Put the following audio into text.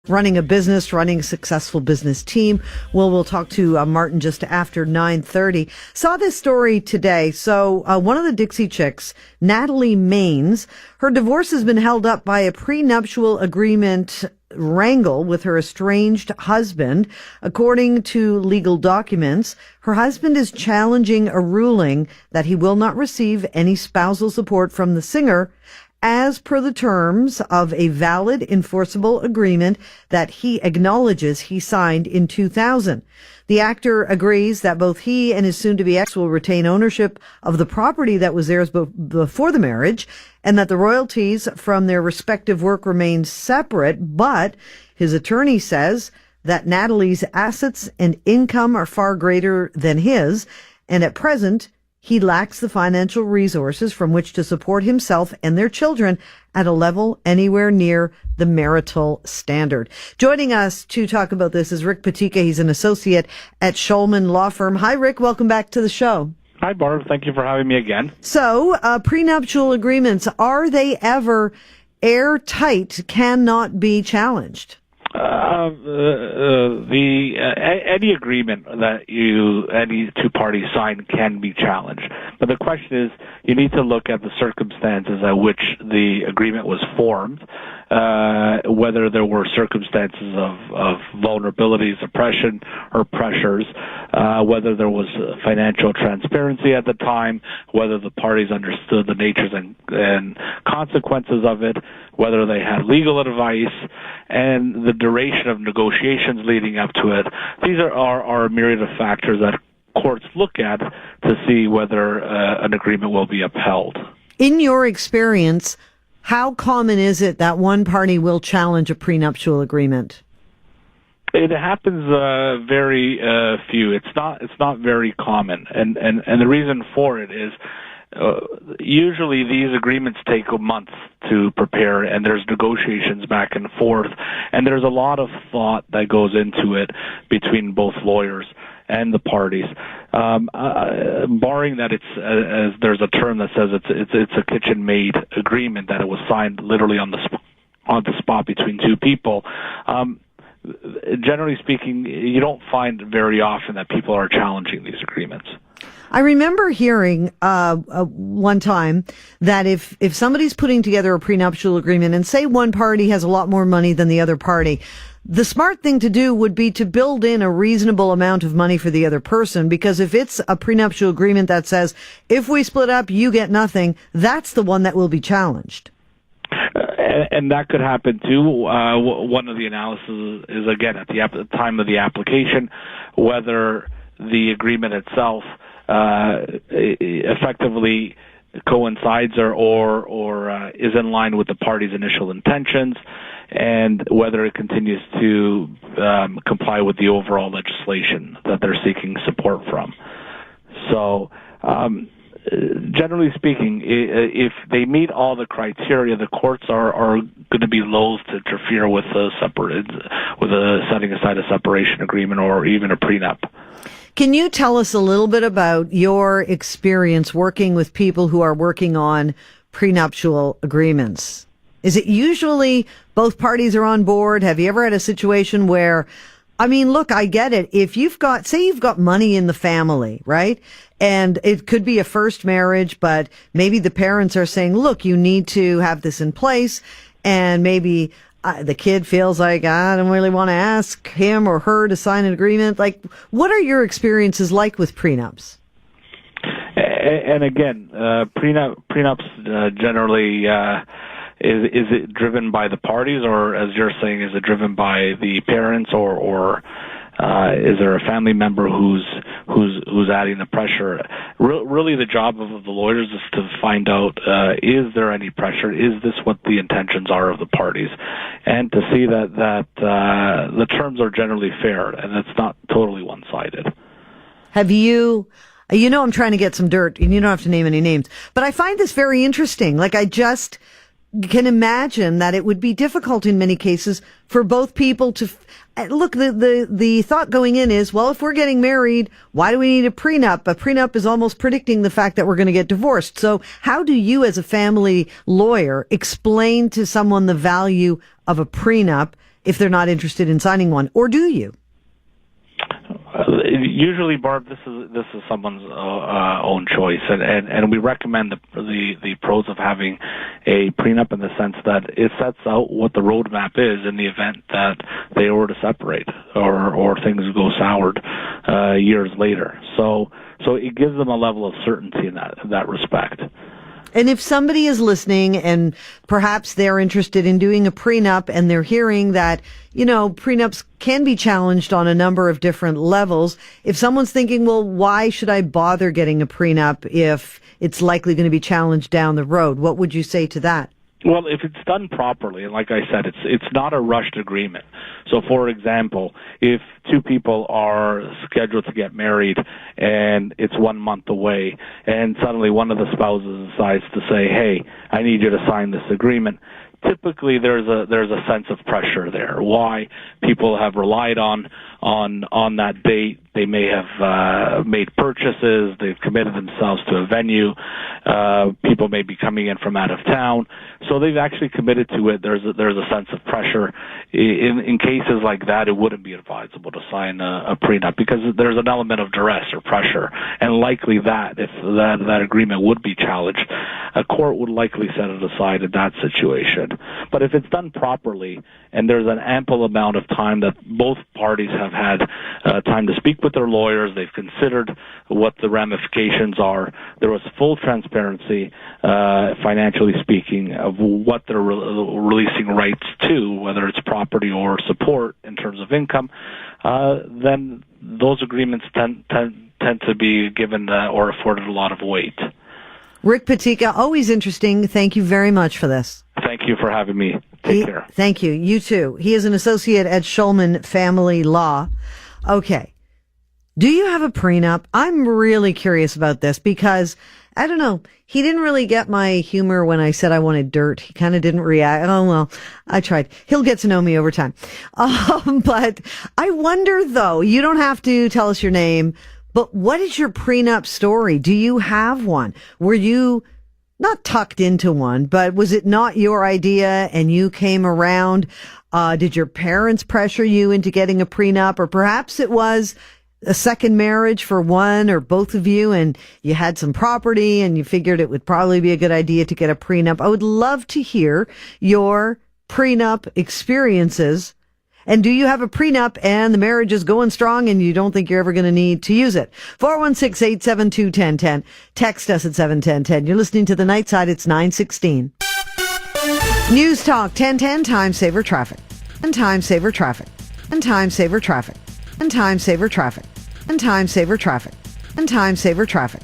running a business, running a successful business team. We'll talk to Martin just after 9:30. Saw this story today. So one of the Dixie Chicks, Natalie Maines, her divorce has been held up by a prenuptial agreement wrangle with her estranged husband. According to legal documents, her husband is challenging a ruling that he will not receive any spousal support from the singer, as per the terms of a valid enforceable agreement that he acknowledges he signed in 2000. The actor agrees that both he and his soon-to-be ex will retain ownership of the property that was theirs before the marriage, and that the royalties from their respective work remain separate, but his attorney says that Natalie's assets and income are far greater than his, and at present, he lacks the financial resources from which to support himself and their children at a level anywhere near the marital standard. Joining us to talk about this is Rick Patika. He's an associate at Shulman Law Firm. Hi, Rick. Welcome back to the show. Hi, Barb. Thank you for having me again. So, prenuptial agreements, are they ever airtight, cannot be challenged? Any agreement that any two parties sign can be challenged. But the question is, you need to look at the circumstances at which the agreement was formed, whether there were circumstances of vulnerabilities, oppression, or pressures, whether there was financial transparency at the time, whether the parties understood the natures and consequences of it, whether they had legal advice, and the duration of negotiations leading up to it. These are a myriad of factors that courts look at to see whether an agreement will be upheld. In your experience, how common is it that one party will challenge a prenuptial agreement? It happens very few. It's not very common, and the reason for it is usually these agreements take a month to prepare, and there's negotiations back and forth, and there's a lot of thought that goes into it between both lawyers and the parties. Barring that as there's a term that says it's a kitchen-made agreement, that it was signed literally on the spot between two people. Generally speaking, you don't find very often that people are challenging these agreements. I remember hearing one time that if somebody's putting together a prenuptial agreement and say one party has a lot more money than the other party, the smart thing to do would be to build in a reasonable amount of money for the other person, because if it's a prenuptial agreement that says, if we split up, you get nothing, that's the one that will be challenged. And that could happen too. One of the analyses is, again, at the time of the application, whether the agreement itself effectively coincides or is in line with the party's initial intentions, and whether it continues to comply with the overall legislation that they're seeking support from. So, generally speaking, if they meet all the criteria, the courts are going to be loath to interfere with setting aside a separation agreement or even a prenup. Can you tell us a little bit about your experience working with people who are working on prenuptial agreements? Is it usually both parties are on board? Have you ever had a situation where, I mean, look, I get it. If you've got money in the family, right? And it could be a first marriage, but maybe the parents are saying, look, you need to have this in place. And maybe the kid feels like, I don't really want to ask him or her to sign an agreement. Like, what are your experiences like with prenups? And again, prenups generally, is it driven by the parties, or as you're saying, is it driven by the parents, or is there a family member who's adding the pressure? Really, the job of the lawyers is to find out, is there any pressure? Is this what the intentions are of the parties? And to see that the terms are generally fair and it's not totally one-sided. Have you... I'm trying to get some dirt, and you don't have to name any names, but I find this very interesting. Like, I just can imagine that it would be difficult in many cases for both people to look. The thought going in is, well, if we're getting married, why do we need a prenup? A prenup is almost predicting the fact that we're going to get divorced. So how do you, as a family lawyer, explain to someone the value of a prenup if they're not interested in signing one, or do you? Usually, Barb, this is someone's own choice, and we recommend the pros of having a prenup in the sense that it sets out what the roadmap is in the event that they were to separate or things go soured years later. So it gives them a level of certainty in that respect. And if somebody is listening and perhaps they're interested in doing a prenup and they're hearing that, prenups can be challenged on a number of different levels. If someone's thinking, well, why should I bother getting a prenup if it's likely going to be challenged down the road? What would you say to that? Well, if it's done properly, and like I said, it's not a rushed agreement. So, for example, if two people are scheduled to get married and it's 1 month away, and suddenly one of the spouses decides to say, "Hey, I need you to sign this agreement," typically there's a sense of pressure there. Why? People have relied on that date. They may have made purchases. They've committed themselves to a venue. People may be coming in from out of town, so they've actually committed to it. There's a sense of pressure. In cases like that, it wouldn't be advisable to sign a prenup because there's an element of duress or pressure, and likely that if that agreement would be challenged, a court would likely set it aside in that situation. But if it's done properly and there's an ample amount of time that both parties have had time to speak with their lawyers, they've considered what the ramifications are, there was full transparency, financially speaking, of what they're releasing rights to, whether it's property or support in terms of income, then those agreements tend to be given or afforded a lot of weight. Rick Patika, always interesting. Thank you very much for this. Thank you for having me. Take care. Thank you. You too. He is an associate at Shulman Family Law. Okay. Do you have a prenup? I'm really curious about this because, I don't know, he didn't really get my humor when I said I wanted dirt. He kind of didn't react. Oh, well, I tried. He'll get to know me over time. But I wonder, though, you don't have to tell us your name, but what is your prenup story? Do you have one? Were you not tucked into one, but was it not your idea and you came around? Did your parents pressure you into getting a prenup? Or perhaps it was a second marriage for one or both of you and you had some property and you figured it would probably be a good idea to get a prenup. I would love to hear your prenup experiences. And do you have a prenup and the marriage is going strong and you don't think you're ever going to need to use it? 416-872-1010. Text us at 71010. You're listening to The Night Side. It's 9:16. News Talk 1010 Time Saver Traffic. And Time Saver Traffic. And Time Saver Traffic. And Time Saver Traffic. And Time Saver Traffic. And Time Saver Traffic.